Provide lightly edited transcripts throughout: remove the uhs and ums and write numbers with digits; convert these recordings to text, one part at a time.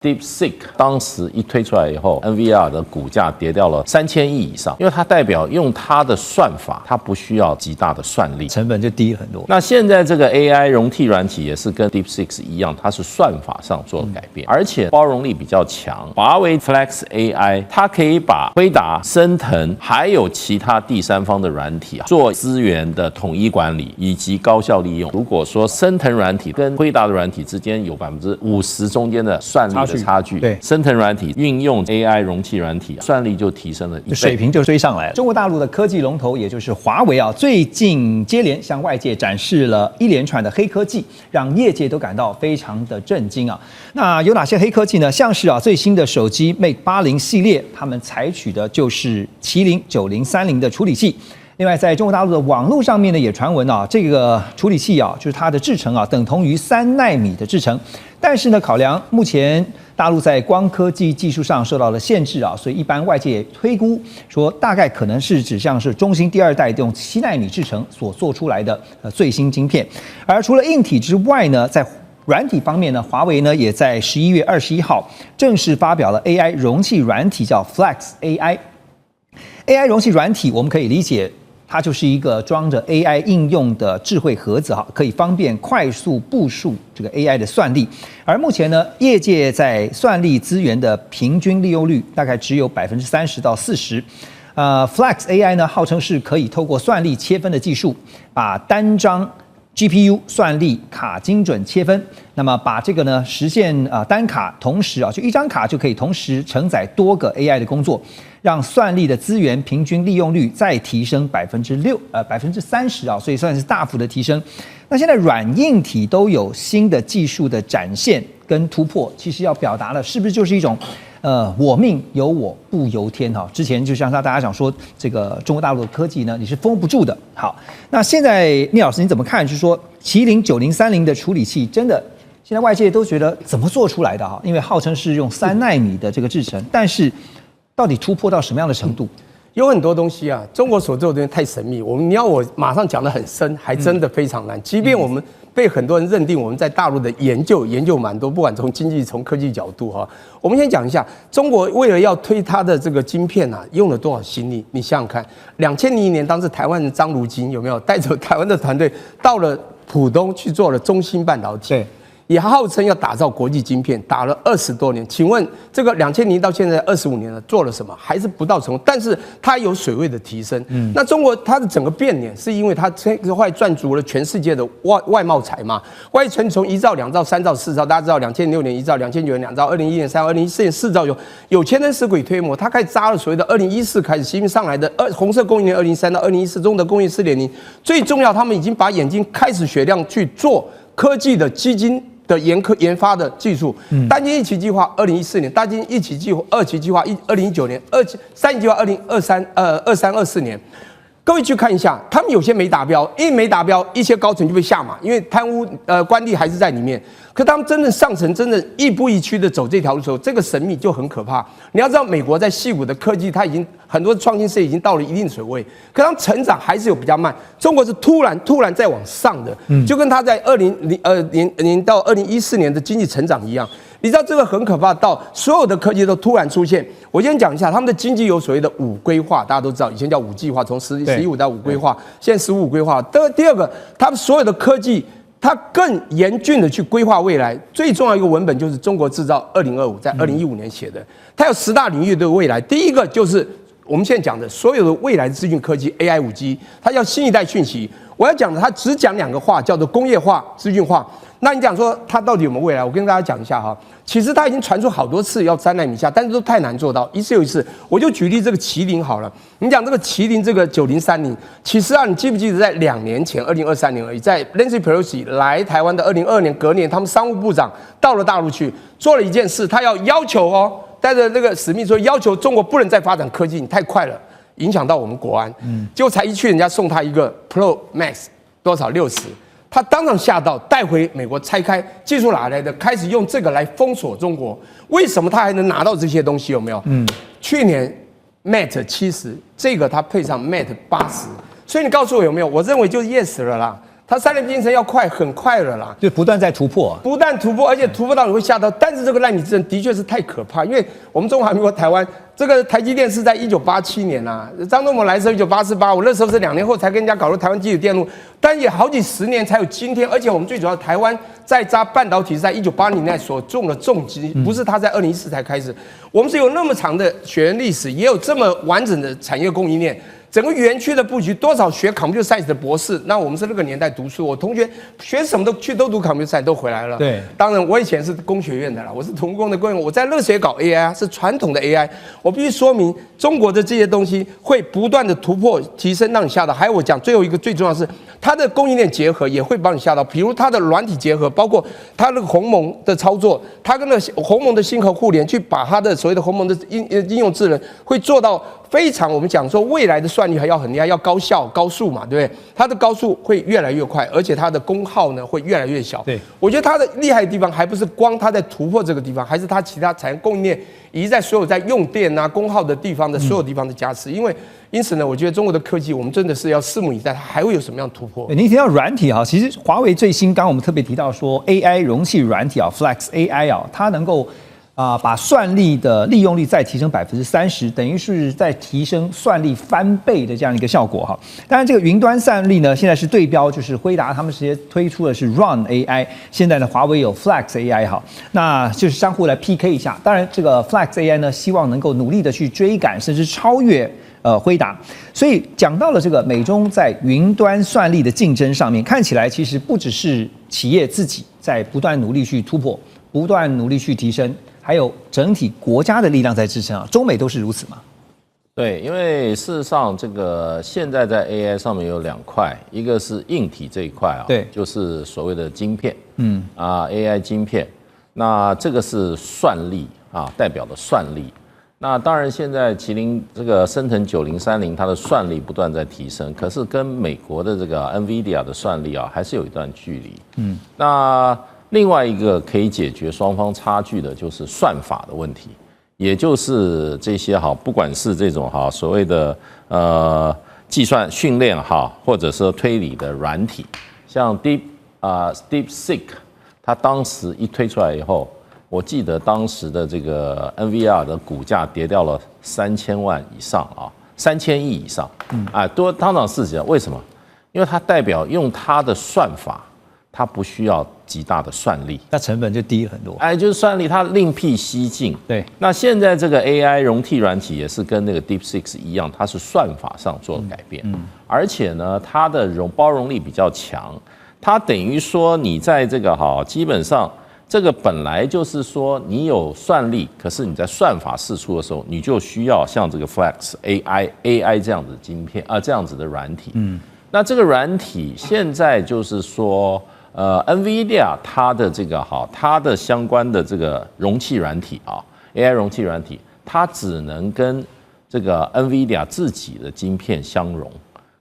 DeepSeek 当时一推出来以后 ，NVIDIA 的股价跌掉了3000亿以上，因为它代表用它的算法，它不需要极大的算力，成本就低了很多。那现在这个 AI 容替软体也是跟 DeepSeek 一样，它是算法上做了改变，而且包容力比较强。华为 Flex AI 它可以把辉达、升腾还有其他第三方的软体做资源的统一管理以及高效利用。如果说升腾软体跟辉达的软体之间有50%中间的算力的差距，对，升腾软体运用 AI 容器软体，算力就提升了1倍，水平就追上来了。中国大陆的科技龙头，也就是华为啊，最近接连向外界展示了一连串的黑科技，让业界都感到非常的震惊啊。那有哪些黑科技呢？像是最新的手机 Mate 80系列，他们采取的就是麒麟9030的处理器。另外，在中国大陆的网络上面呢，也传闻这个处理器就是它的制程等同于3奈米的制程。但是呢，考量目前大陆在光科技技术上受到了限制所以一般外界推估说，大概可能是指向是中芯第2代用7奈米制程所做出来的最新晶片。而除了硬体之外呢，在软体方面呢，华为呢也在11月21号正式发表了 AI 容器软体，叫 Flex AI。AI 容器软体我们可以理解，它就是一个装着 AI 应用的智慧盒子可以方便快速部署这个 AI 的算力。而目前呢，业界在算力资源的平均利用率大概只有30%到40%。Flex AI 呢，号称是可以透过算力切分的技术，把单张 GPU 算力卡精准切分，那么把这个呢实现单卡同时就一张卡就可以同时承载多个 AI 的工作，让算力的资源平均利用率再提升30%所以算是大幅的提升。那现在软硬体都有新的技术的展现跟突破，其实要表达的是不是就是一种我命由我不由天之前就像大家讲说，这个中国大陆的科技呢，你是封不住的。好，那现在聂老师你怎么看？就是说麒麟9030的处理器真的现在外界都觉得怎么做出来的因为号称是用3奈米的这个制程，但是到底突破到什么样的程度？有很多东西中国所做的东西太神秘，你要我马上讲得很深，还真的非常难。即便我们被很多人认定我们在大陆的研究蛮多，不管从经济、从科技角度我们先讲一下，中国为了要推它的这个晶片用了多少心力？你想想看，2001年当时台湾的张如京有没有带着台湾的团队到了浦东去做了中芯半导体？对。也号称要打造国际晶片，打了20多年。请问这个2000到现在25年了，做了什么？还是不到成功。但是它有水位的提升。那中国它的整个变脸，是因为它后来赚足了全世界的外贸财嘛。外存从1兆、2兆、3兆、4兆，大家知道2006年1兆，2009年2兆，2011年3兆，2014年4兆，有钱人使鬼推磨，它开始扎了所谓的2014开始新上来的红色供应链2013到2014中的工业4.0。最重要，他们已经把眼睛开始雪亮去做科技的基金的研发的技术，单晶一期计划2014年，单晶一期计划2期计划2019年，3期计划23、24年。各位去看一下，他们有些没达标，因为没达标，一些高层就被下马，因为贪污官吏还是在里面。可他们真正上层，真正亦步亦趋的走这条路的时候，这个神秘就很可怕。你要知道，美国在矽谷的科技，它已经很多创新事业已经到了一定水位，可他们成长还是有比较慢。中国是突然在往上的，就跟他在2002年到2014年的经济成长一样。你知道这个很可怕，到所有的科技都突然出现。我先讲一下，他们的经济有所谓的5规划，大家都知道，以前叫5计划，从15到5规划，现在15规划。第二个，他们所有的科技，它更严峻的去规划未来。最重要一个文本就是《中国制造2025》，在2015年写的，它有10大领域的未来。第一个就是我们现在讲的所有的未来资讯科技 AI 5G， 它叫新一代讯息。我要讲的，它只讲2个话，叫做工业化、资讯化。那你讲说它到底有没有未来？我跟大家讲一下其实它已经传出好多次要3奈米下，但是都太难做到，一次又一次。我就举例这个麒麟好了，你讲这个麒麟这个9030，其实你记不记得在2年前，2023年而已，在 Nancy Pelosi 来台湾的2022年隔年，他们商务部长到了大陆去做了一件事，他要求带着这个使命说，要求中国不能再发展科技，你太快了，影响到我们国安。结果才一去，人家送他一个 Pro Max 多少60。他当场吓到，带回美国拆开，技术哪来的？开始用这个来封锁中国。为什么他还能拿到这些东西？有没有？去年 Mate 70，这个他配上 Mate 80，所以你告诉我有没有？我认为就是 yes 了啦。它3年晋升要快，很快了啦，就不断在突破，不但突破，而且突破到你会吓到。但是这个奈米智能的确是太可怕，因为我们中华民国台湾这个台积电是在1987年啊，张忠谋来的时候1988，我那时候是2年后才跟人家搞入台湾基础电路，但也好几10年才有今天。而且我们最主要台湾在扎半导体是在1980年代所种的重基，不是它在2014才开始。我们是有那么长的血缘历史，也有这么完整的产业供应链。整个园区的布局，多少学 computer science 的博士，那我们是那个年代读书，我同学学什么都读 computer science 都回来了。对，当然我以前是工学院的啦，我是土木工的工，我在热血搞 AI 是传统的 AI。我必须说明，中国的这些东西会不断的突破提升，让你吓到。还有我讲最后一个最重要的是，它的供应链结合也会帮你吓到，比如它的软体结合，包括它那个鸿蒙的操作，它跟那个鸿蒙的星河互联，去把它的所谓的鸿蒙的应用智能会做到。非常，我们讲说未来的算力还要很厉害，要高效、高速嘛，对不对？它的高速会越来越快，而且它的功耗呢会越来越小。对，我觉得它的厉害的地方还不是光它在突破这个地方，还是它其他产业供应链以及在所有在用电啊、功耗的地方的所有地方的加持。因此呢，我觉得中国的科技，我们真的是要拭目以待，它还会有什么样的突破？您提到软体哈，其实华为最新，刚刚我们特别提到说 AI 容器软体啊 ，Flex AI 啊，它能够。把算力的利用率再提升30%，等于是在提升算力翻倍的这样一个效果哈。当然，这个云端算力呢，现在是对标，就是辉达他们直接推出的是 Run AI， 现在呢，华为有 Flex AI 哈，那就是相互来 PK 一下。当然，这个 Flex AI 呢，希望能够努力的去追赶，甚至超越辉达。所以讲到了这个美中在云端算力的竞争上面，看起来其实不只是企业自己在不断努力去突破，不断努力去提升。还有整体国家的力量在支撑啊，中美都是如此嘛？对，因为事实上，这个现在在 AI 上面有2块，一个是硬体这一块啊，对，就是所谓的晶片，AI 晶片，那这个是算力啊，代表的算力。那当然，现在麒麟这个升腾9030，它的算力不断在提升，可是跟美国的这个 NVIDIA 的算力啊，还是有一段距离。那另外一个可以解决双方差距的，就是算法的问题，也就是这些不管是这种所谓的计算训练或者是推理的软体，像 DeepSeek， 它当时一推出来以后，我记得当时的这个 NVIDIA 的股价跌掉了3000万以上，3000亿以上，多当场市值。为什么？因为它代表用它的算法。它不需要极大的算力，那成本就低很多。就是算力它另辟蹊径。对，那现在这个 AI 容体软体也是跟那个 DeepSeek 一样，它是算法上做了改变，而且呢，它的包容力比较强。它等于说你在这个基本上这个本来就是说你有算力，可是你在算法释出的时候，你就需要像这个 Flex AI 这样子的晶片这样子的软体。那这个软体现在就是说。NVIDIA 它的这个它的相关的这个容器软体AI 容器软体，它只能跟这个 NVIDIA 自己的晶片相容。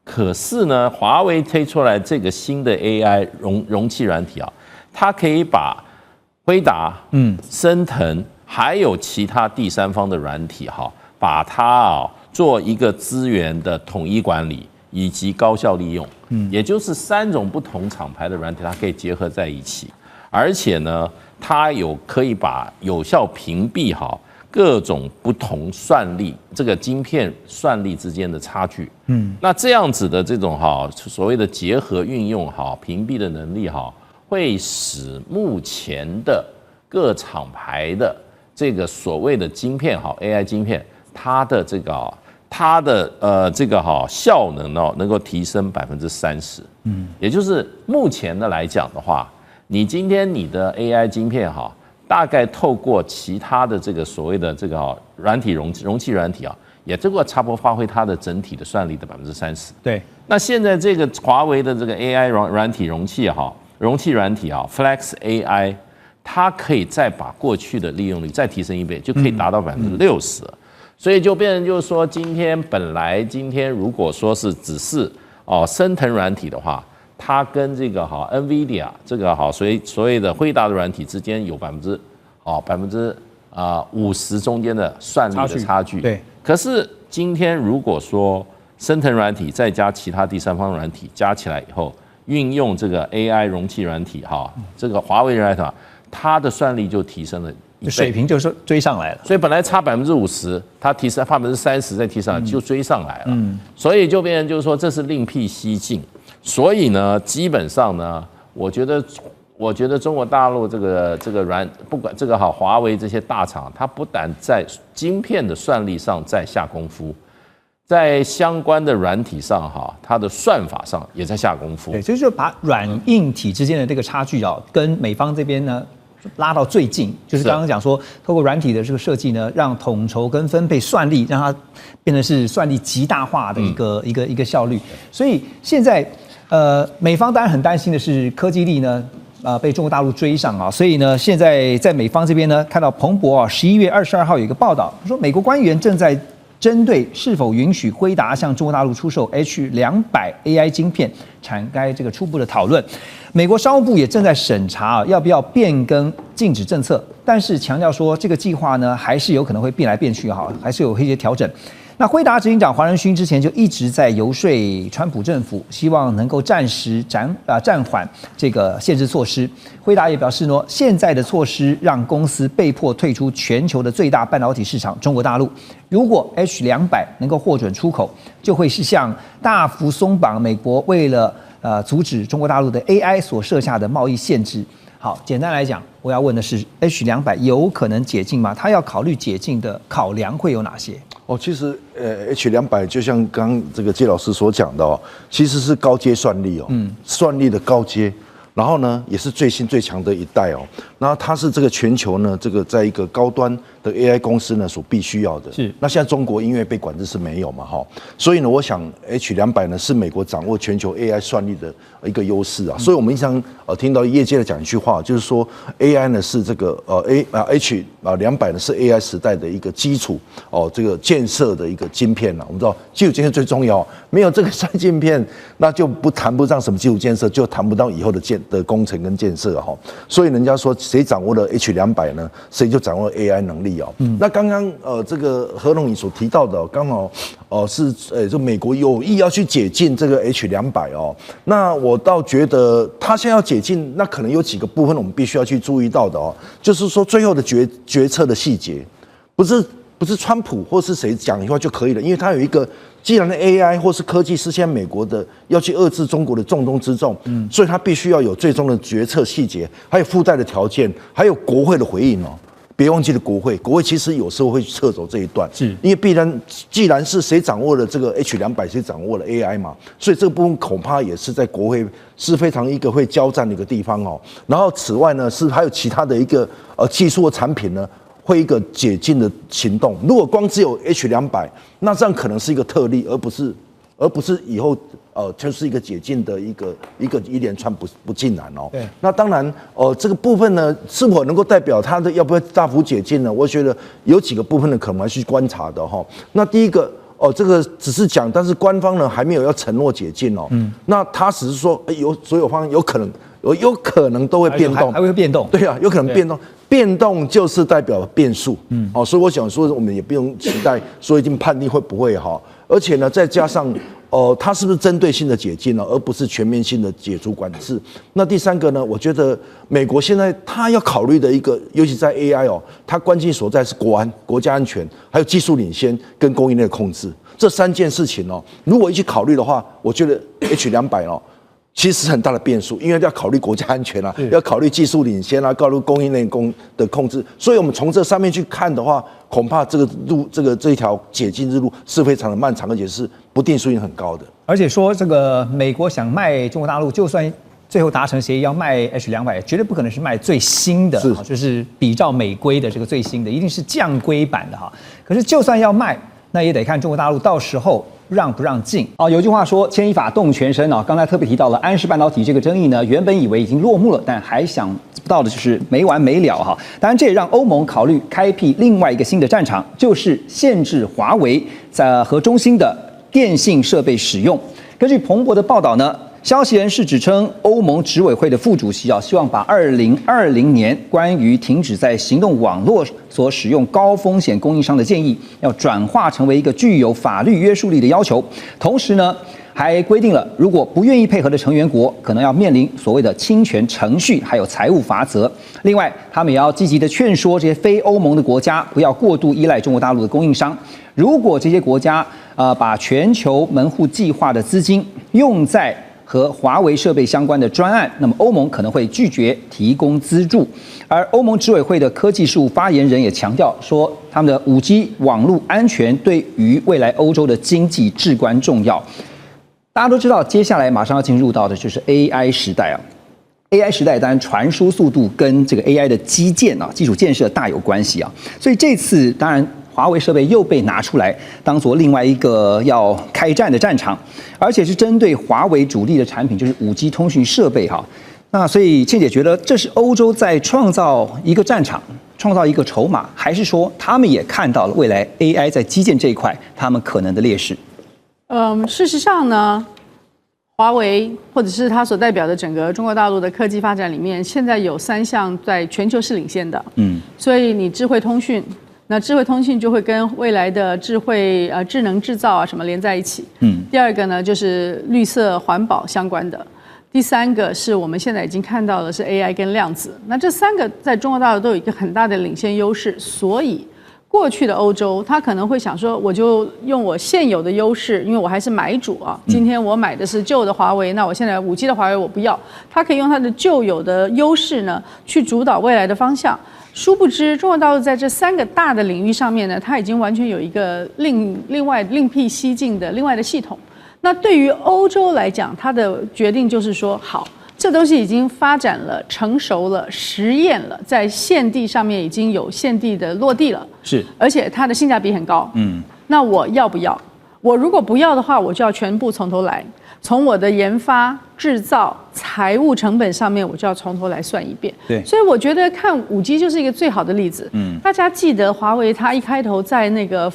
可是呢，华为推出来这个新的 AI 容器软体它可以把辉达、升腾还有其他第三方的软体把它做一个资源的统一管理。以及高效利用，也就是3种不同厂牌的软体，它可以结合在一起，而且呢，它可以把有效屏蔽各种不同算力这个晶片算力之间的差距。那这样子的这种所谓的结合运用屏蔽的能力会使目前的各厂牌的这个所谓的晶片AI 晶片，它的这个。它的这个效能能够提升30%，也就是目前的来讲的话，你今天你的 AI 晶片大概透过其他的这个所谓的这个软体容器软体也这个差不多发挥它的整体的算力的30%。对，那现在这个华为的这个 AI 软体容器软体Flex AI， 它可以再把过去的利用率再提升1倍，就可以达到60%。所以就变成就是说，今天如果说是只是升腾软体的话，它跟这个NVIDIA 这个所谓的辉达的软体之间有50%中间的算力的差距。对。可是今天如果说升腾软体再加其他第三方软体加起来以后，运用这个 AI 容器软体这个华为软体它的算力就提升了1倍，水平就是追上来了。所以本来差50%，它提升30%再提升就追上来了。所以就变成就是说这是另辟蹊径。所以呢，基本上呢，我觉得中国大陆这个不管这个华为这些大厂，它不但在晶片的算力上在下功夫。在相关的软体上它的算法上也在下功夫。对，就是把软硬体之间的这个差距跟美方这边呢拉到最近。就是刚刚讲说，透过软体的这个设计呢，让统筹跟分配算力，让它变成是算力极大化的一个效率。所以现在美方当然很担心的是科技力呢。被中国大陆追上所以呢，现在在美方这边呢，看到彭博11月22号有一个报道，说美国官员正在针对是否允许辉达向中国大陆出售 H200 AI 晶片展开这个初步的讨论。美国商务部也正在审查要不要变更禁止政策，但是强调说这个计划呢还是有可能会变来变去还是有一些调整。那辉达执行长黄仁勋之前就一直在游说川普政府，希望能够暂时暂缓这个限制措施。辉达也表示呢，现在的措施让公司被迫退出全球的最大半导体市场中国大陆。如果 H200 能够获准出口，就会是向大幅松绑美国为了阻止中国大陆的 AI 所设下的贸易限制。好，简单来讲，我要问的是 H200 有可能解禁吗？它要考虑解禁的考量会有哪些？其实H200就像刚刚这个谢老师所讲的其实是高阶算力算力的高阶，然后呢也是最新最强的一代然后它是这个全球呢这个在一个高端的 AI 公司呢所必须要的。是。那现在中国因为被管制是没有嘛所以呢，我想 H200呢是美国掌握全球 AI 算力的一个优势所以我们经常听到业界的讲一句话，就是说 AI 呢是这个H200呢是 AI 时代的一个基础这个建设的一个晶片我们知道基础建设最重要，没有这个算晶片，那就谈不上什么基础建设，就谈不到以后的工程跟建设所以人家说谁掌握了 H200呢，谁就掌握了 AI 能力那刚刚这个何龙你所提到的刚好是就美国有意要去解禁这个 H200那我倒觉得他现在要解禁，那可能有几个部分我们必须要去注意到的就是说最后的决策的细节，不是川普或是谁讲一句话就可以了，因为他有一个，既然 AI 或是科技是现在美国的要去遏制中国的重中之重，所以他必须要有最终的决策细节，还有附带的条件，还有国会的回应别忘记了国会其实有时候会撤走这一段，是因为既然是谁掌握了这个 H200，谁掌握了 AI 嘛，所以这个部分恐怕也是在国会是非常一个会交战的一个地方然后此外呢，是还有其他的一个技术的产品呢，会一个解禁的行动。如果光只有 H200，那这样可能是一个特例，而不是以后就是一个解禁的一连串不尽然对。那当然这个部分呢，是否能够代表它的要不要大幅解禁呢？我觉得有几个部分呢，可能还去观察的那第一个这个只是讲，但是官方呢还没有要承诺解禁那他只是说所有方有可能都会变动，还会变动。对啊，有可能变动。变动就是代表变数，所以我想说，我们也不用期待说一定判定会不会而且呢，再加上它是不是针对性的解禁而不是全面性的解除管制？那第三个呢，我觉得美国现在它要考虑的一个，尤其在 AI 它关键所在是国安、国家安全，还有技术领先跟供应链控制这三件事情如果一起考虑的话，我觉得 H200其实是很大的变数，因为要考虑国家安全要考虑技术领先考虑供应链的控制，所以我们从这上面去看的话，恐怕这一条解禁之路是非常的漫长，而且是不定数性很高的。而且说这个美国想卖中国大陆，就算最后达成协议要卖 H200，绝对不可能是卖最新的，就是比照美规的这个最新的，一定是降规版的可是就算要卖，那也得看中国大陆到时候让不让进有句话说牵一发动全身刚才特别提到了安氏半导体这个争议呢，原本以为已经落幕了，但还想不到的就是没完没了当然这也让欧盟考虑开辟另外一个新的战场，就是限制华为和中兴的电信设备使用。根据彭博的报道呢，消息人士指称，欧盟执委会的副主席希望把2020年关于停止在行动网络所使用高风险供应商的建议，要转化成为一个具有法律约束力的要求。同时呢，还规定了，如果不愿意配合的成员国，可能要面临所谓的侵权程序，还有财务罚则。另外，他们也要积极的劝说这些非欧盟的国家不要过度依赖中国大陆的供应商。如果这些国家把全球门户计划的资金用在和华为设备相关的专案，那么欧盟可能会拒绝提供资助。而欧盟执委会的科技事务发言人也强调说，他们的5G 网络安全对于未来欧洲的经济至关重要。大家都知道，接下来马上要进入到的就是 AI 时代啊。AI 时代当然传输速度跟这个 AI 的基建基础建设大有关系啊。所以这次当然华为设备又被拿出来当做另外一个要开战的战场，而且是针对华为主力的产品，就是 5G 通讯设备哈。那所以倩姐觉得这是欧洲在创造一个战场，创造一个筹码，还是说他们也看到了未来 AI 在基建这一块他们可能的劣势？事实上呢，华为或者是它所代表的整个中国大陆的科技发展里面，现在有3项在全球是领先的。所以你智慧通讯，那智慧通讯就会跟未来的智能制造什么连在一起。第二个呢就是绿色环保相关的。第3个是我们现在已经看到的是 AI 跟量子。那这3个在中国大陆都有一个很大的领先优势，所以过去的欧洲，他可能会想说，我就用我现有的优势，因为我还是买主啊。今天我买的是旧的华为，那我现在5G 的华为我不要，他可以用他的旧有的优势呢，去主导未来的方向。殊不知，中国大陆在这3个大的领域上面呢，它已经完全有一个另外另辟蹊径的另外的系统。那对于欧洲来讲，它的决定就是说，好。这东西已经发展了、成熟了、实验了，在现地上面已经有现地的落地了，是，而且它的性价比很高。那我要不要？我如果不要的话，我就要全部从头来，从我的研发、制造、财务成本上面，我就要从头来算一遍。对，所以我觉得看5G 就是一个最好的例子。大家记得华为它一开头在那个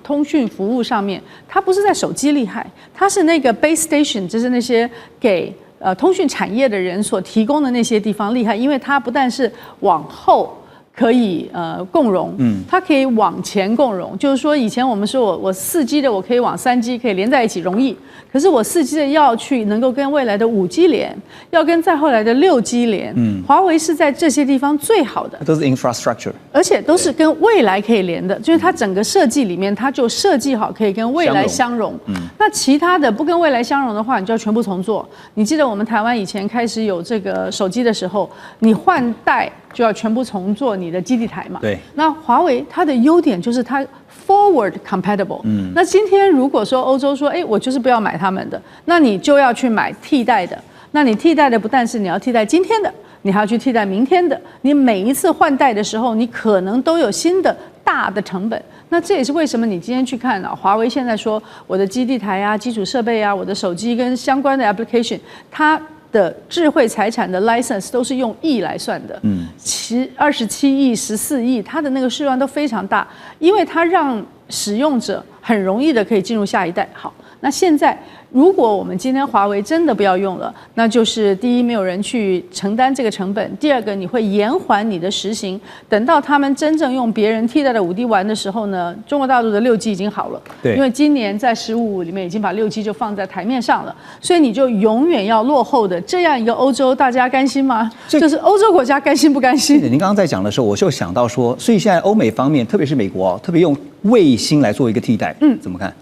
通讯服务上面，它不是在手机厉害，它是那个 base station， 就是那些给通讯产业的人所提供的那些地方厉害，因为它不但是往后可以共融，它可以往前共融。就是说，以前我们说我4G 的我可以往3G可以连在一起容易，可是我4G 的要去能够跟未来的5G 连，要跟再后来的6G 连，华为是在这些地方最好的，都是 infrastructure， 而且都是跟未来可以连的，就是它整个设计里面它就设计好可以跟未来相融。那其他的不跟未来相融的话，你就要全部重做。你记得我们台湾以前开始有这个手机的时候，你换代就要全部重做你的基地台嘛。对。那华为它的优点就是它 forward compatible。那今天如果说欧洲说，我就是不要买他们的，那你就要去买替代的。那你替代的不但是你要替代今天的，你还要去替代明天的。你每一次换代的时候，你可能都有新的大的成本。那这也是为什么你今天去看华为现在说我的基地台啊、基础设备啊、我的手机跟相关的 application， 它的智慧财产的 license 都是用亿来算的，27亿、14亿，它的那个数量都非常大，因为它让使用者很容易的可以进入下一代。好，那现在如果我们今天华为真的不要用了，那就是第一，没有人去承担这个成本；第二个，你会延缓你的实行。等到他们真正用别人替代的5D 玩的时候呢，中国大陆的6G 已经好了。对，因为今年在15里面已经把6G 就放在台面上了，所以你就永远要落后的这样一个欧洲，大家甘心吗？就是欧洲国家甘心不甘心？您刚刚在讲的时候，我就想到说，所以现在欧美方面，特别是美国特别用卫星来做一个替代，怎么看？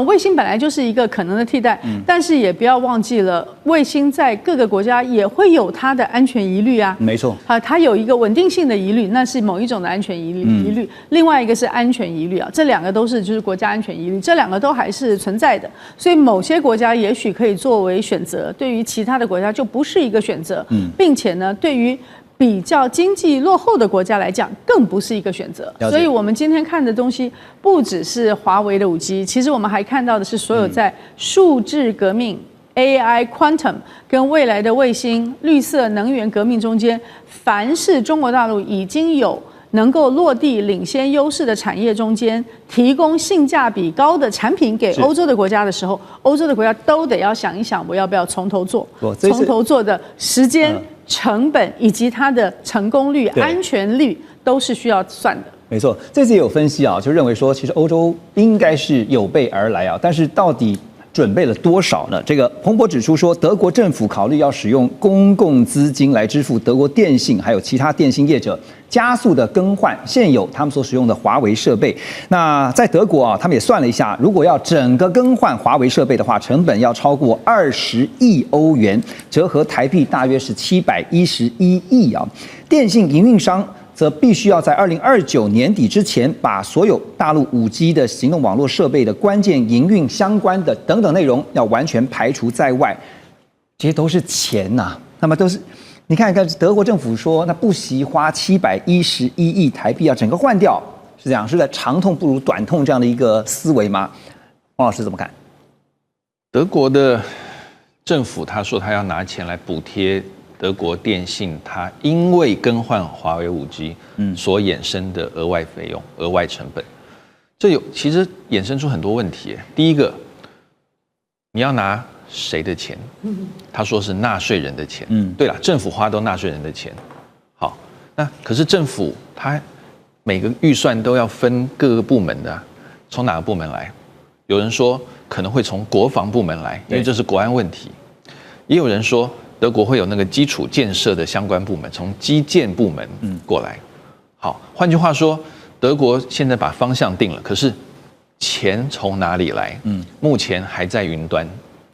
卫星本来就是一个可能的替代，但是也不要忘记了，卫星在各个国家也会有它的安全疑虑啊。没错，它有一个稳定性的疑虑，那是某一种的安全疑虑，另外一个是安全疑虑啊，这2个都是就是国家安全疑虑，这2个都还是存在的。所以某些国家也许可以作为选择，对于其他的国家就不是一个选择，并且呢，对于比较经济落后的国家来讲，更不是一个选择。所以我们今天看的东西不只是华为的5G，其实我们还看到的是所有在数字革命、AI、Quantum 跟未来的卫星、绿色能源革命中间，凡是中国大陆已经有能够落地领先优势的产业中间，提供性价比高的产品给欧洲的国家的时候，欧洲的国家都得要想一想，我要不要从头做？从头做的时间、成本以及它的成功率、安全率都是需要算的。没错，这次也有分析啊，就认为说，其实欧洲应该是有备而来啊，但是到底准备了多少呢？这个彭博指出说，德国政府考虑要使用公共资金来支付德国电信还有其他电信业者加速的更换现有他们所使用的华为设备。那在德国啊，他们也算了一下，如果要整个更换华为设备的话，成本要超过20亿欧元，折合台币大约是711亿啊。电信营运商则必须要在2029年底之前，把所有大陆5G 的行动网络设备的关键营运相关的等等内容要完全排除在外，这些都是钱呐。那么都是，你看看德国政府说，那不惜花711亿台币要整个换掉，是这样，是在长痛不如短痛这样的一个思维吗？王老师怎么看？德国的政府他说他要拿钱来补贴德国电信，它因为更换华为5G 所衍生的额外费用、额外成本，这其实衍生出很多问题。第一个，你要拿谁的钱？他说是纳税人的钱。对了，政府花都纳税人的钱。好，那可是政府它每个预算都要分各个部门的，从哪个部门来？有人说可能会从国防部门来，因为这是国安问题。也有人说，德国会有那个基础建设的相关部门，从基建部门过来。好，换句话说，德国现在把方向定了，可是钱从哪里来？目前还在云端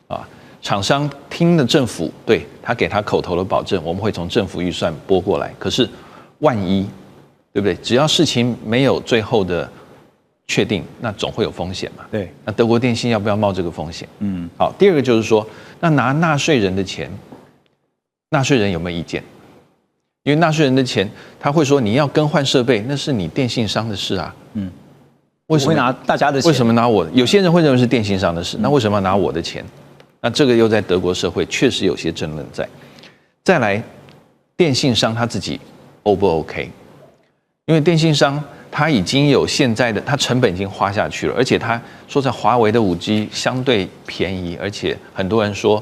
啊。厂商听了政府对他给他口头的保证，我们会从政府预算拨过来。可是万一，对不对？只要事情没有最后的确定，那总会有风险嘛。对，那德国电信要不要冒这个风险？好，第二个就是说，那拿纳税人的钱。纳税人有没有意见？因为纳税人的钱，他会说你要更换设备，那是你电信商的事啊。为什么会拿大家的钱？为什么拿我？有些人会认为是电信商的事，那为什么要拿我的钱？那这个又在德国社会确实有些争论在。再来，电信商他自己 O 不 OK？ 因为电信商他已经有现在的，他成本已经花下去了，而且他说在华为的5G 相对便宜，而且很多人说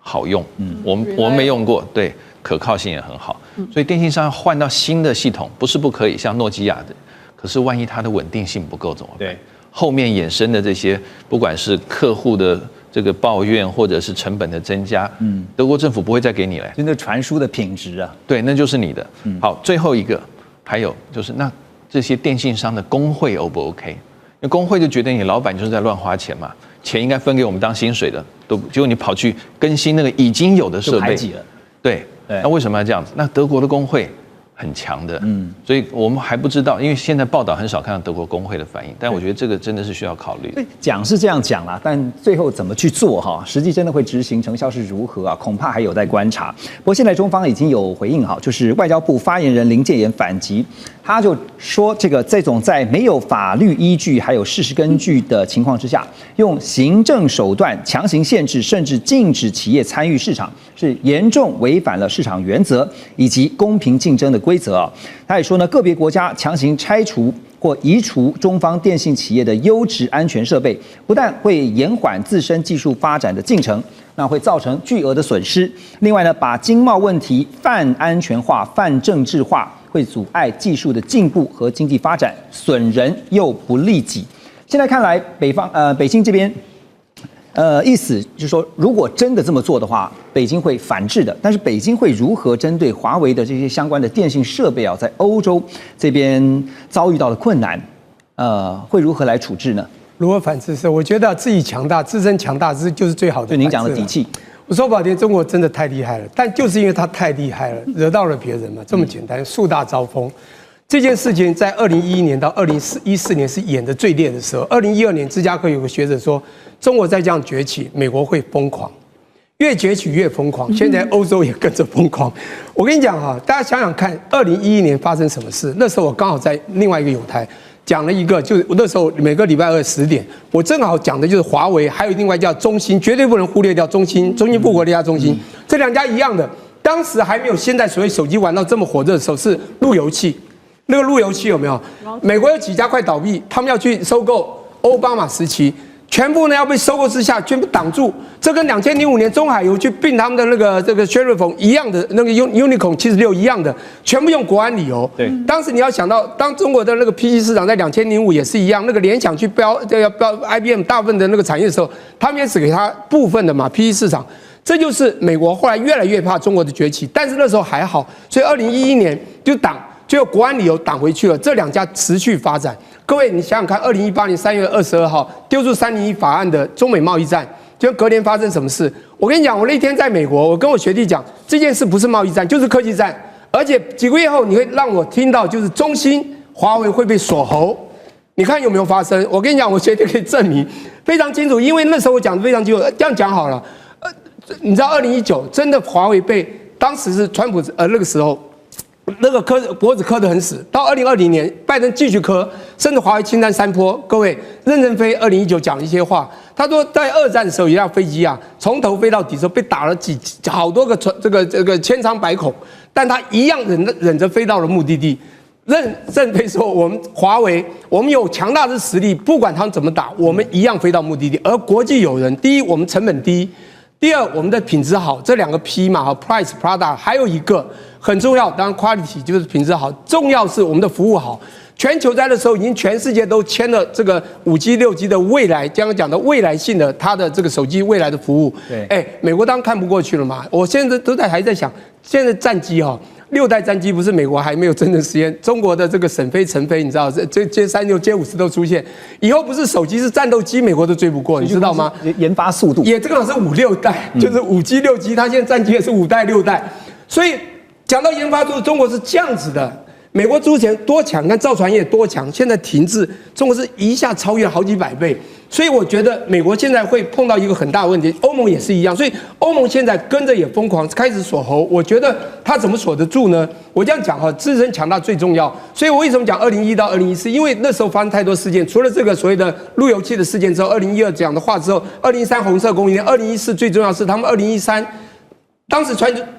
好用，我们没用过，对，可靠性也很好，所以电信商要换到新的系统不是不可以，像诺基亚的，可是万一它的稳定性不够怎么办？对，后面衍生的这些，不管是客户的这个抱怨，或者是成本的增加，德国政府不会再给你了，就那传输的品质啊，对，那就是你的。好，最后一个，还有就是那这些电信商的工会 O 不 OK？ 因为工会就觉得你老板就是在乱花钱嘛。钱应该分给我们当薪水的，结果你跑去更新那个已经有的设备，对，那为什么要这样子？那德国的工会很强的，所以我们还不知道，因为现在报道很少看到德国工会的反应，但我觉得这个真的是需要考虑。讲是这样讲啦，但最后怎么去做哈，实际真的会执行成效是如何啊？恐怕还有待观察。不过现在中方已经有回应哈，就是外交部发言人林建言反击，他就说这种在没有法律依据还有事实根据的情况之下，用行政手段强行限制甚至禁止企业参与市场，是严重违反了市场原则以及公平竞争的规则啊。他也说呢，个别国家强行拆除或移除中方电信企业的优质安全设备，不但会延缓自身技术发展的进程，那会造成巨额的损失。另外呢，把经贸问题泛安全化、泛政治化，会阻碍技术的进步和经济发展，损人又不利己。现在看来，北京这边。意思就是说，如果真的这么做的话，北京会反制的。但是北京会如何针对华为的这些相关的电信设备啊，在欧洲这边遭遇到的困难，会如何来处置呢？如何反制？是我觉得自己强大、自身强大，这就是最好的。就您讲的底气。我说不好听，中国真的太厉害了，但就是因为它太厉害了，惹到了别人嘛，这么简单，树大招风。这件事情在2011年到2014年是演的最烈的时候。2012年，芝加哥有个学者说，中国再这样崛起，美国会疯狂，越崛起越疯狂。现在欧洲也跟着疯狂。我跟你讲哈，大家想想看，2011年发生什么事？那时候我刚好在另外一个友台讲了一个，就是那时候每个礼拜二10点，我正好讲的就是华为，还有另外叫中兴，绝对不能忽略掉中兴富国这家中兴，这两家一样的。当时还没有现在所谓手机玩到这么火热的时候，是路由器。那个路由器有没有？美国有几家快倒闭，他们要去收购奥巴马时期。全部呢要被收购之下，全部挡住。这跟2005年中海油去并他们的那个这个薛瑞丰一样的，那个 Unicom 76一样的，全部用国安理由。对，当时你要想到，当中国的那个 PC 市场在2005也是一样，那个联想去标 IBM 大部分的那个产业的时候，他们也只给他部分的嘛 PC 市场。这就是美国后来越来越怕中国的崛起，但是那时候还好，所以2011年就有国安理由挡回去了。这两家持续发展。各位，你想想看，2018年3月22号丢出301法案的中美贸易战，就隔年发生什么事？我跟你讲，我那天在美国，我跟我学弟讲，这件事不是贸易战，就是科技战。而且几个月后，你会让我听到，就是中兴、华为会被锁喉。你看有没有发生？我跟你讲，我学弟可以证明非常清楚，因为那时候我讲得非常清楚。这样讲好了，你知道2019真的华为被当时是川普那个时候。那个脖子磕得很死，到2020年，拜登继续磕，甚至华为侵占山坡。各位，任正非2019讲了一些话，他说在2战的时候，一辆飞机啊，从头飞到底的时候被打了好多个这个千疮百孔，但他一样忍着飞到了目的地。任正非说，我们华为，我们有强大的实力，不管他们怎么打，我们一样飞到目的地。而国际友人，第一，我们成本低。第二，我们的品质好，这两个 P 嘛，和 Price Product， 还有一个很重要，当然 Quality 就是品质好，重要是我们的服务好。全球在的时候，已经全世界都签了这个5G、6G 的未来，刚刚讲的未来性的它的这个手机未来的服务。对，美国当然看不过去了嘛。我现在还在想，现在战机6代战机不是美国还没有真正实验，中国的这个沈飞、陈飞，你知道这36、J50都出现，以后不是手机是战斗机，美国都追不过，你知道吗？研发速度也正好是5、6代，就是5G、6G，它现在战机也是5代、6代，所以讲到研发速度，中国是这样子的。美国之前多强，看造船业多强，现在停滞，中国是一下超越好几百倍。所以我觉得美国现在会碰到一个很大的问题，欧盟也是一样，所以欧盟现在跟着也疯狂开始锁喉。我觉得他怎么锁得住呢？我这样讲自身强大最重要。所以我为什么讲2001到2014？因为那时候发生太多事件，除了这个所谓的路由器的事件之后，2012讲的话之后，2013红色供应链，2014最重要是他们2013。当时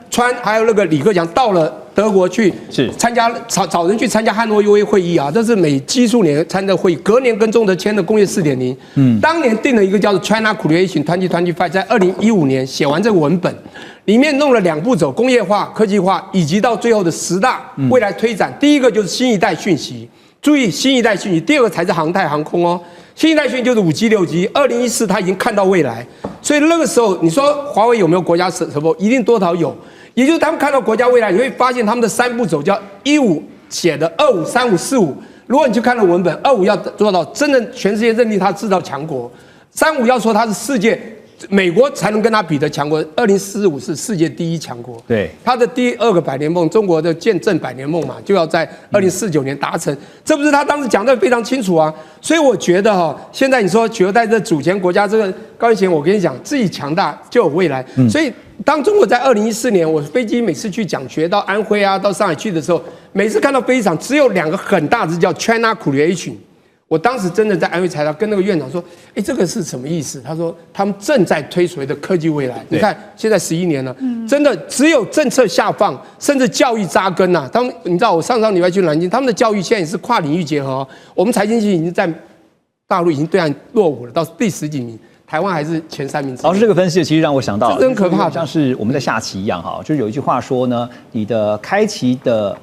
川还有那个李克强到了德国去参加找人去参加汉诺威会议啊，这是美基数年参加会议，隔年跟中德签的工业4.0。当年定了一个叫做 China Creation 2025，在2015年写完这个文本，里面弄了2步走：工业化、科技化，以及到最后的10大未来推展。第一个就是新一代讯息，注意新一代讯息；第二个才是航太航空哦。新一代讯息就是5G、6G。2014他已经看到未来，所以那个时候你说华为有没有国家support？一定多少有。也就是他们看到国家未来，你会发现他们的3步走叫15写的25、35、45。如果你去看了文本，25要做到真的全世界认定它制造强国，35要说它是世界美国才能跟它比的强国，2045是世界第1强国。对，它的第2个百年梦，中国的见证百年梦嘛，就要在2049年达成。这不是他当时讲的非常清楚啊。所以我觉得现在你说取而代之主权国家这个高一贤，我跟你讲，自己强大就有未来。所以当中国在2014年，我飞机每次去讲学到安徽啊，到上海去的时候，每次看到飞机场只有2个很大字叫 China Creation。我当时真的在安徽财大跟那个院长说，这个是什么意思？他说他们正在推所谓的科技未来。你看现在11年了，真的只有政策下放，甚至教育扎根呐。他们你知道我上礼拜去南京，他们的教育现在也是跨领域结合。我们财经系已经在大陆已经对岸落伍了，到第10几名。台湾还是前3名。老师这个分析其实让我想到，真可怕，像是我们在下棋一样哈，就是有一句话说呢，你的开棋的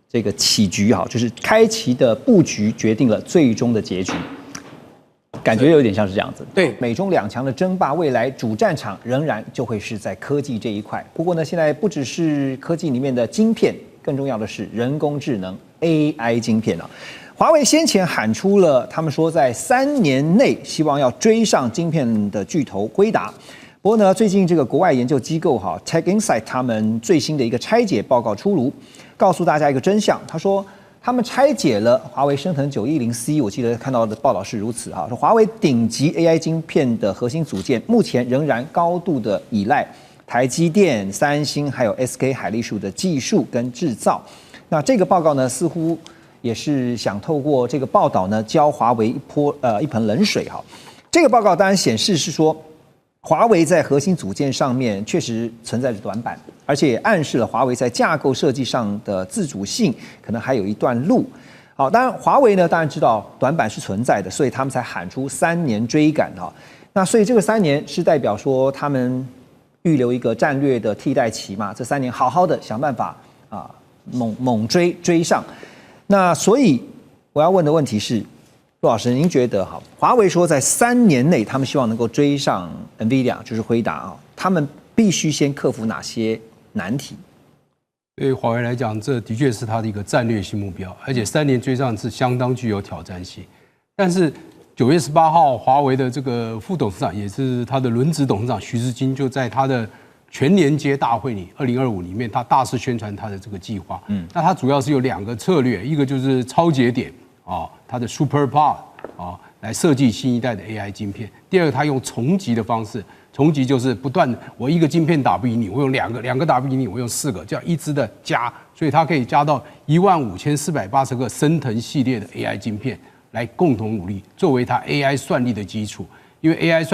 这个棋局哈，就是开棋的布局决定了最终的结局，感觉有点像是这样子。对，美中2强的争霸，未来主战场仍然就会是在科技这一块。不过呢，现在不只是科技里面的晶片，更重要的是人工智能 AI 晶片啊。华为先前喊出了，他们说在3年内希望要追上晶片的巨头辉达。不过呢，最近这个国外研究机构Tech Insight 他们最新的一个拆解报告出炉，告诉大家一个真相。他说他们拆解了华为升腾 910C， 我记得看到的报道是如此说华为顶级 AI 晶片的核心组件目前仍然高度的依赖台积电、三星还有 SK 海力士的技术跟制造。那这个报告呢，似乎也是想透过这个报道呢，浇华为一盆冷水这个报告当然显示是说，华为在核心组件上面确实存在着短板，而且也暗示了华为在架构设计上的自主性可能还有一段路。好，当然华为呢，当然知道短板是存在的，所以他们才喊出3年追赶哈。那所以这个3年是代表说他们预留一个战略的替代期嘛？这3年好好的想办法啊，猛追上。那所以我要问的问题是，陆老师，您觉得哈，华为说在3年内他们希望能够追上 NVIDIA， 就是辉达啊，他们必须先克服哪些难题？对华为来讲，这的确是它的一个战略性目标，而且3年追上是相当具有挑战性。但是9月18号，华为的这个副董事长也是他的轮值董事长徐世金，就在他的全年接大会里2025里面，他大肆宣传他的这个计划。那他主要是有2个策略，一个就是超节点啊，它的 Super Pod 啊，来设计新一代的 AI 晶片。第二个，他用重级的方式，重级就是不断我一个晶片打不赢你，我用两个打不赢你，我用4个，叫一直的加，所以它可以加到15480个升腾系列的 AI 晶片，来共同努力，作为它 AI 算力的基础。因为 AI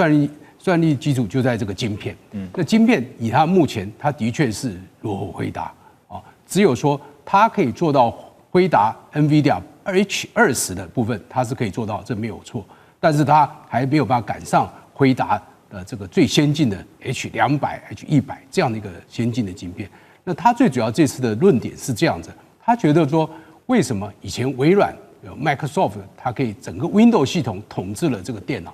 算力基础就在这个晶片。那晶片以它目前，它的确是落后辉达啊，只有说它可以做到辉达 NVIDIA H20的部分，它是可以做到，这没有错。但是它还没有办法赶上辉达的这个最先进的 H200、H100这样的一个先进的晶片。那他最主要这次的论点是这样子，他觉得说，为什么以前微软有 Microsoft 它可以整个 Windows 系统统治了这个电脑，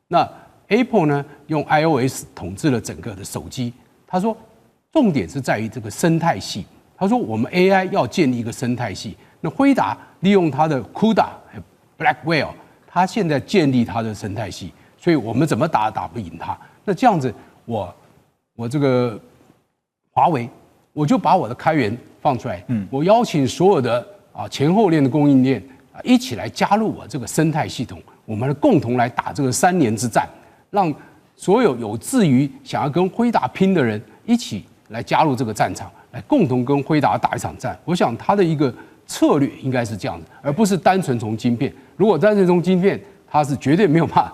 那 Apple 呢用 iOS 统治了整个的手机？他说，重点是在于这个生态系。他说，我们 AI 要建立一个生态系。那辉达利用它的 CUDA、Blackwell， 它现在建立它的生态系，所以我们怎么打不赢它？那这样子，我这个华为，我就把我的开源放出来，我邀请所有的前后链的供应链一起来加入我这个生态系统，我们共同来打这个3年之战，让所有志于想要跟辉达拼的人一起来加入这个战场，来共同跟辉达打一场战。我想他的一个策略应该是这样子，而不是单纯从晶片。如果单纯从晶片，它是绝对没有办法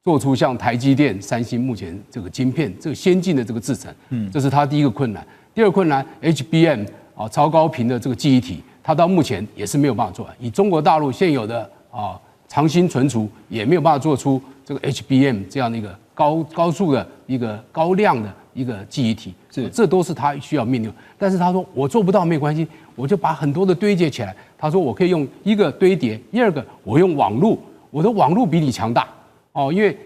做出像台积电、三星目前这个晶片这个先进的这个制程。这是它第一个困难。第二个困难 ，HBM 超高频的这个记忆体，它到目前也是没有办法做。以中国大陆现有的长芯存储也没有办法做出这个 HBM 这样的一个高速的一个高量的一个记忆体，这都是他需要面对。但是他说我做不到没关系，我就把很多的堆叠起来。他说我可以用一个堆叠，第二个我用网路，我的网路比你强大因为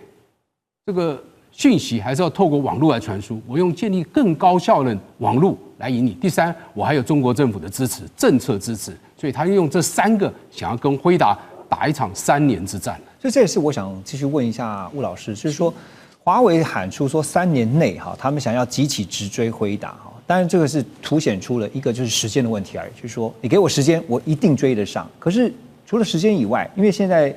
这个讯息还是要透过网路来传输，我用建立更高效的网路来赢你。第三，我还有中国政府的支持，政策支持，所以他用这3个想要跟辉达打一场3年之战。所以这也是我想继续问一下吴老师，就是说，华为喊出说3年内他们想要急起直追辉达当然这个是凸显出了一个就是时间的问题而已，就是说你给我时间，我一定追得上。可是除了时间以外，因为现在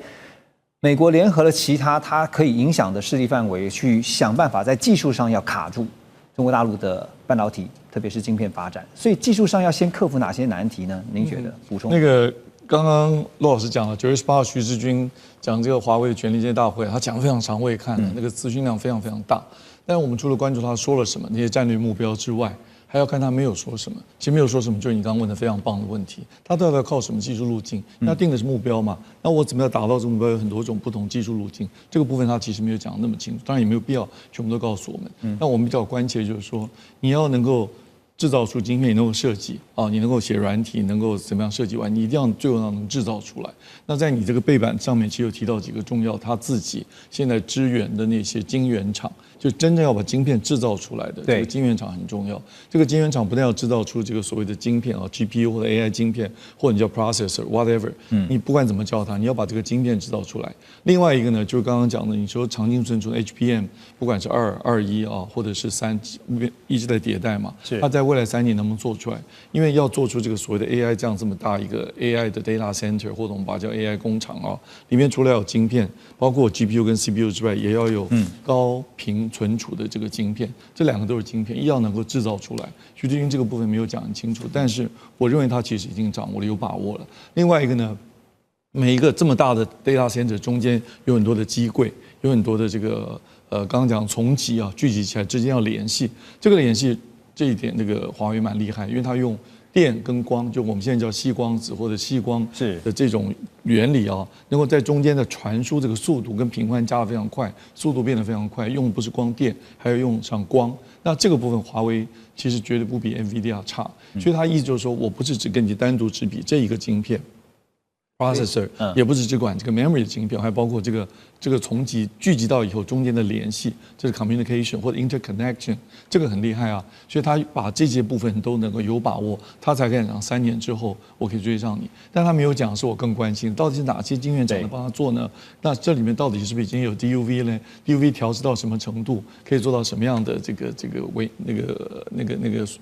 美国联合了其他它可以影响的势力范围，去想办法在技术上要卡住中国大陆的半导体，特别是晶片发展。所以技术上要先克服哪些难题呢？您觉得？补充那个。刚刚陆老师讲了，9月18号徐志军讲这个华为的权力界大会，他讲得非常长，我也看了，那个资讯量非常非常大。但是我们除了关注他说了什么那些战略目标之外，还要看他没有说什么。其实没有说什么，就是你刚刚问的非常棒的问题，他到底要靠什么技术路径？他定的是目标嘛？那我怎么样达到这个目标？有很多种不同技术路径，这个部分他其实没有讲得那么清楚，当然也没有必要全部都告诉我们。那我们比较关切就是说，你要能够制造出晶片，你能够设计你能够写软体，能够怎么样设计完，你一定要最后能制造出来。那在你这个背板上面，其实有提到几个重要，他自己现在支援的那些晶圆厂，就真正要把晶片制造出来的，这个晶圆厂很重要。这个晶圆厂不但要制造出这个所谓的晶片GPU 或者 AI 晶片，或者你叫 processor whatever，你不管怎么叫它，你要把这个晶片制造出来。另外一个呢，就是刚刚讲的，你说长晶存储的 HBM， 不管是2、21或者是3，一直在迭代嘛，它在未来3年能不能做出来？因为要做出这个所谓的 AI 这么大一个 AI 的 data center， 或者我们把它叫 AI 工厂里面除了要有晶片，包括 GPU 跟 CPU 之外，也要有高频存储的这个晶片，这2个都是晶片，要能够制造出来。徐志军这个部分没有讲很清楚，但是我认为他其实已经掌握了，有把握了。另外一个呢，每一个这么大的 data center 中间有很多的机柜，有很多的这个刚刚讲重集啊，聚集起来之间要联系，这个联系这一点，那个华为蛮厉害，因为它用电跟光，就我们现在叫细光子或者细光的这种原理啊，能够在中间的传输这个速度跟频宽加得非常快，速度变得非常快，用的不是光电，还要用上光。那这个部分华为其实绝对不比 NVIDIA 差，所以它意思就是说我不是只跟你单独只比这一个晶片 processor， 也不是只管这个 memory 的晶片，还包括这个重集聚集到以后中间的联系，这是 communication 或者 interconnection， 这个很厉害啊。所以他把这些部分都能够有把握，他才可以讲3年之后我可以追上你。但他没有讲是我更关心，到底是哪些晶圆厂能帮他做呢？那这里面到底是不是已经有 DUV 呢 ？DUV 调试到什么程度，可以做到什么样的这个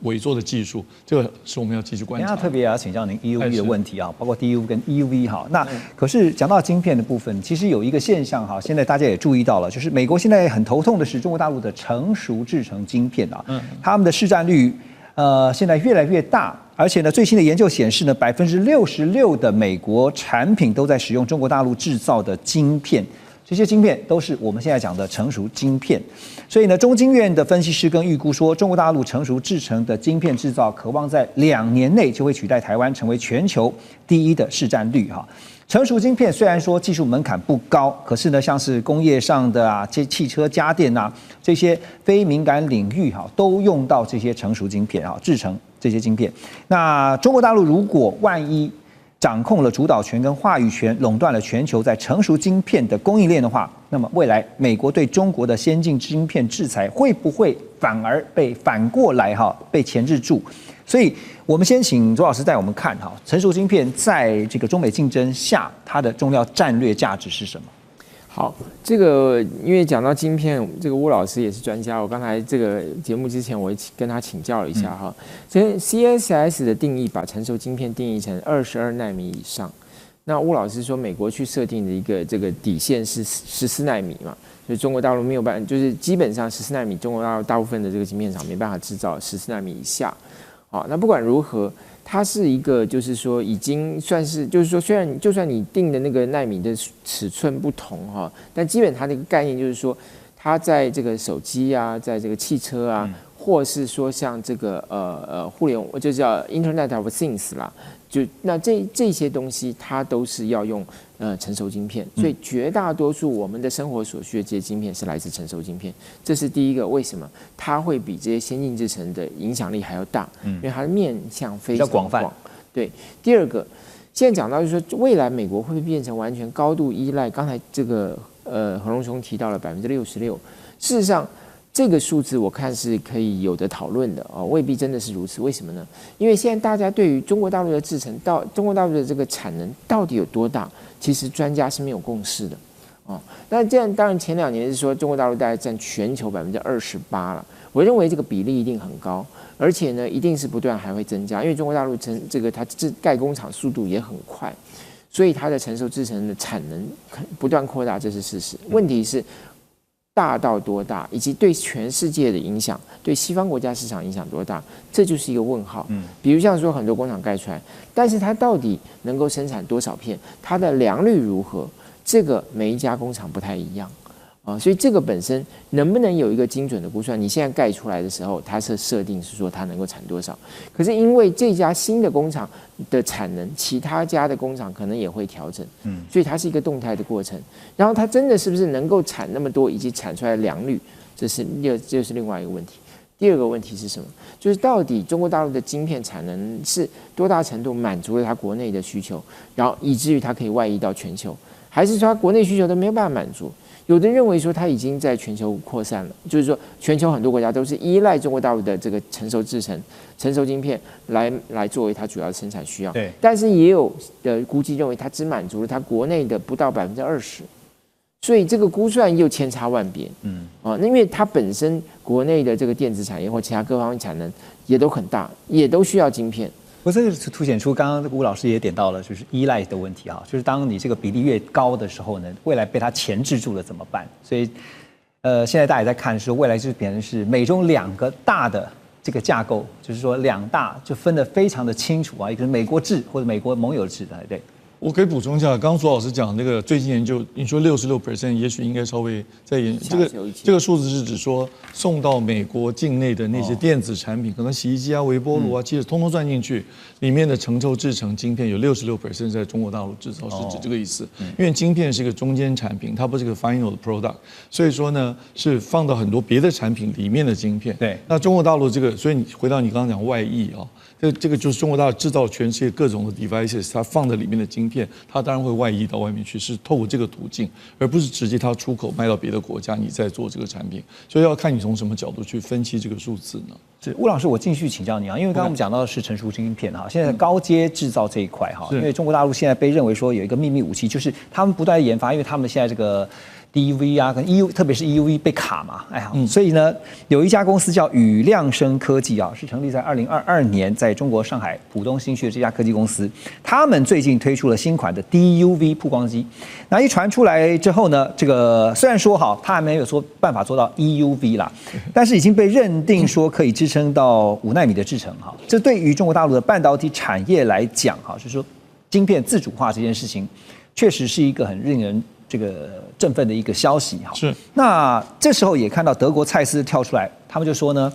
伪做的技术？这个是我们要继续观察。等一下特别要请教您 EUV 的问题啊，包括 DUV 跟 EUV 哈。那可是讲到晶片的部分，其实有一个现象哈，现在大家也注意到了，就是美国现在很头痛的是中国大陆的成熟制程晶片啊，他们的市占率现在越来越大，而且呢，最新的研究显示呢，66%的美国产品都在使用中国大陆制造的晶片。这些晶片都是我们现在讲的成熟晶片，所以呢，中经院的分析师跟预估说，中国大陆成熟制程的晶片制造，渴望在2年内就会取代台湾，成为全球第一的市占率哈。成熟晶片虽然说技术门槛不高，可是呢，像是工业上的啊、汽车、家电啊这些非敏感领域哈，都用到这些成熟晶片啊，制成这些晶片。那中国大陆如果万一掌控了主导权跟话语权，垄断了全球在成熟晶片的供应链的话，那么未来美国对中国的先进晶片制裁会不会反过来被钳制住？所以我们先请周老师带我们看哈，成熟晶片在这个中美竞争下，它的重要战略价值是什么？好，这个因为讲到晶片，这个邬老师也是专家，我刚才这个节目之前我也跟他请教了一下哈。这 CSS 的定义把成熟晶片定义成22奈米以上，那邬老师说美国去设定的一个这个底线是14奈米嘛，所以中国大陆没有办法，就是基本上14奈米，中国大陆大部分的这个晶片厂没办法制造14奈米以下。好，那不管如何，它是一个就是说已经算是就是说，虽然就算你定的那个奈米的尺寸不同哈，但基本它的一个概念就是说，它在这个手机啊，在这个汽车啊，或是说像这个互联网，就叫 Internet of Things 啦，就那这些东西它都是要用成熟晶片，所以绝大多数我们的生活所需的这些晶片是来自成熟晶片，这是第一个。为什么它会比这些先进制程的影响力还要大？因为它的面向非常广泛。对，第二个，现在讲到就是说，未来美国会不会变成完全高度依赖？刚才这个何荣兄提到了66%，事实上。这个数字我看是可以有的讨论的啊，未必真的是如此。为什么呢？因为现在大家对于中国大陆的制程到中国大陆的这个产能到底有多大，其实专家是没有共识的啊。那这样当然前2年是说中国大陆大概占全球28%了，我认为这个比例一定很高，而且呢一定是不断还会增加，因为中国大陆它盖工厂速度也很快，所以它的成熟制程的产能不断扩大，这是事实。问题是。大到多大，以及对全世界的影响，对西方国家市场影响多大，这就是一个问号。比如像说很多工厂盖出来，但是它到底能够生产多少片，它的良率如何，这个每一家工厂不太一样啊，所以这个本身能不能有一个精准的估算？你现在盖出来的时候，它是设定是说它能够产多少，可是因为这家新的工厂的产能，其他家的工厂可能也会调整，所以它是一个动态的过程。然后它真的是不是能够产那么多，以及产出来的良率，这是另外一个问题。第二个问题是什么？就是到底中国大陆的晶片产能是多大程度满足了它国内的需求，然后以至于它可以外溢到全球，还是说它国内需求都没有办法满足？有的认为说它已经在全球扩散了，就是说全球很多国家都是依赖中国大陆的这个成熟制程、成熟晶片来作为它主要的生产需要。对，但是也有的估计认为它只满足了它国内的不到20%，所以这个估算又千差万别。那因为它本身国内的这个电子产业或其他各方面产能也都很大，也都需要晶片。不是凸显出刚刚吴老师也点到了，就是依赖的问题哈，就是当你这个比例越高的时候呢，未来被它钳制住了怎么办？所以，现在大家也在看说，未来就变成是美中2个大的这个架构，就是说2大就分得非常的清楚啊，一个是美国制或者美国盟友制的，对。我可以补充一下，刚刚苏老师讲那个最近研究，你说66%，也许应该稍微再研究。这个数字是指说送到美国境内的那些电子产品，可能洗衣机啊、微波炉啊，其实通通算进去，里面的成熟制成晶片有66%在中国大陆制造，是指这个意思。因为晶片是一个中间产品，它不是个 final 的 product， 所以说呢是放到很多别的产品里面的晶片。对，那中国大陆这个，所以你回到你刚刚讲外溢啊。这个就是中国大陆制造全世界各种的 devices， 它放在里面的晶片，它当然会外溢到外面去，是透过这个途径，而不是直接它出口卖到别的国家，你再做这个产品。所以要看你从什么角度去分析这个数字呢？是吴老师，我继续请教你啊，因为刚刚我们讲到的是成熟晶片哈，现在高阶制造这一块哈，因为中国大陆现在被认为说有一个秘密武器，就是他们不断研发，因为他们现在这个。DUV 啊，跟 EUV， 特别是 EUV 被卡嘛，哎呀，所以呢，有一家公司叫宇亮生科技啊，是成立在2022年，在中国上海浦东新区的这家科技公司，他们最近推出了新款的 DUV 曝光机。那一传出来之后呢，这个虽然说好，它还没有说办法做到 EUV 啦，但是已经被认定说可以支撑到5奈米的制程哈。这对于中国大陆的半导体产业来讲哈，就是说晶片自主化这件事情，确实是一个很令人这个振奋的一个消息哈。是。那这时候也看到德国蔡司跳出来，他们就说呢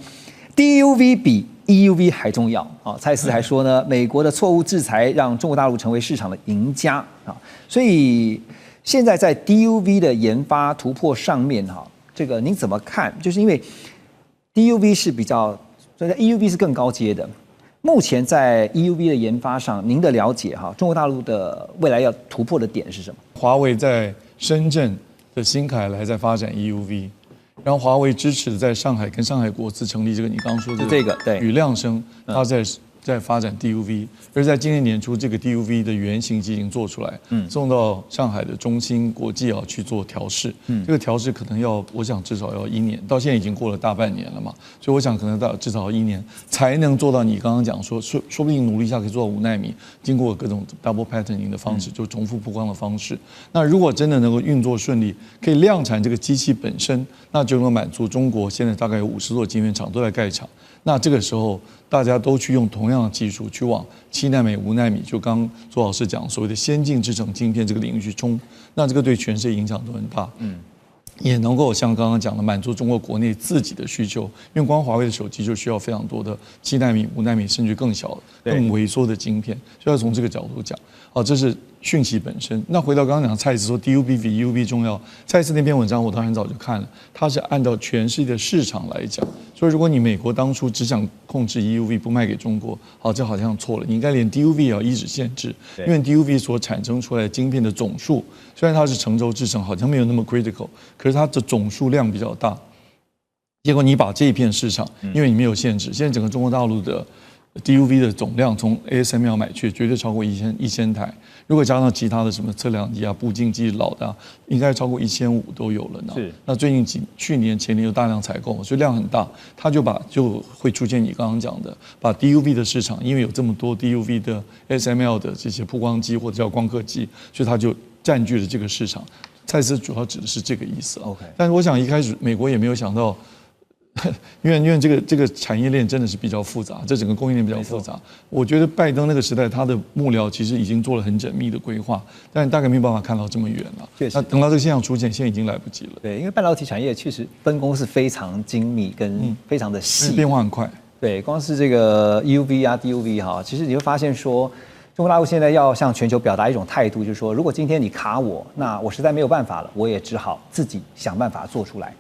，DUV 比 EUV 还重要啊。蔡司还说呢，美国的错误制裁让中国大陆成为市场的赢家啊。所以现在在 DUV 的研发突破上面哈，这个您怎么看？就是因为 DUV 是比较，所以 EUV 是更高阶的。目前在 EUV 的研发上，您的了解哈，中国大陆的未来要突破的点是什么？华为在深圳的新凯来在发展 EUV， 然后华为支持在上海跟上海国资成立这个你刚刚说的这个对宇亮生，他在发展 DUV， 而在今年年初这个 DUV 的原型机已经做出来，送到上海的中芯国际啊去做调试，这个调试可能要，我想至少要1年，到现在已经过了大半年了嘛，所以我想可能至少要1年才能做到你刚刚讲说不定努力一下可以做到5奈米，经过各种 double patterning 的方式，就重复曝光的方式。那如果真的能够运作顺利，可以量产这个机器本身，那就能满足中国现在大概有50座晶圆厂都在盖厂。那这个时候，大家都去用同样的技术去往7奈米、5奈米，就刚周老师讲所谓的先进制程晶片这个领域去冲，那这个对全世界影响都很大。也能够像刚刚讲的满足中国国内自己的需求，因为光华为的手机就需要非常多的7奈米、5奈米，甚至更小、更微缩的晶片，就要从这个角度讲。这是讯息本身。那回到刚刚讲蔡司说 DUV 比 EUV 重要，蔡司那篇文章我当然很早就看了，它是按照全世界的市场来讲。所以如果你美国当初只想控制 EUV 不卖给中国，这好像错了，你应该连 DUV 也要一纸限制，因为 DUV 所产生出来的晶片的总数，虽然它是成轴制程，好像没有那么 critical， 可是它的总数量比较大。结果你把这一片市场，因为你没有限制，现在整个中国大陆的 DUV 的总量从 ASML 买去绝对超过1000台，如果加上其他的什么测量机啊、步进机老的，应该超过1500都有了呢。那最近去年前年有大量采购，所以量很大，它就会出现你刚刚讲的，把 DUV 的市场，因为有这么多 DUV 的 ASML 的这些曝光机或者叫光刻机，所以它就占据了这个市场。蔡司主要指的是这个意思。但是我想一开始美国也没有想到。因为这个产业链真的是比较复杂，这整个供应链比较复杂。我觉得拜登那个时代，他的幕僚其实已经做了很缜密的规划，但大概没有办法看到这么远了。确实，那等到这个现象出现，现在已经来不及了。对，因为半导体产业确实分工是非常精密跟非常的细，变化很快。对，光是这个 EUV 啊、DUV 哈，其实你会发现说，中国大陆现在要向全球表达一种态度，就是说，如果今天你卡我，那我实在没有办法了，我也只好自己想办法做出来。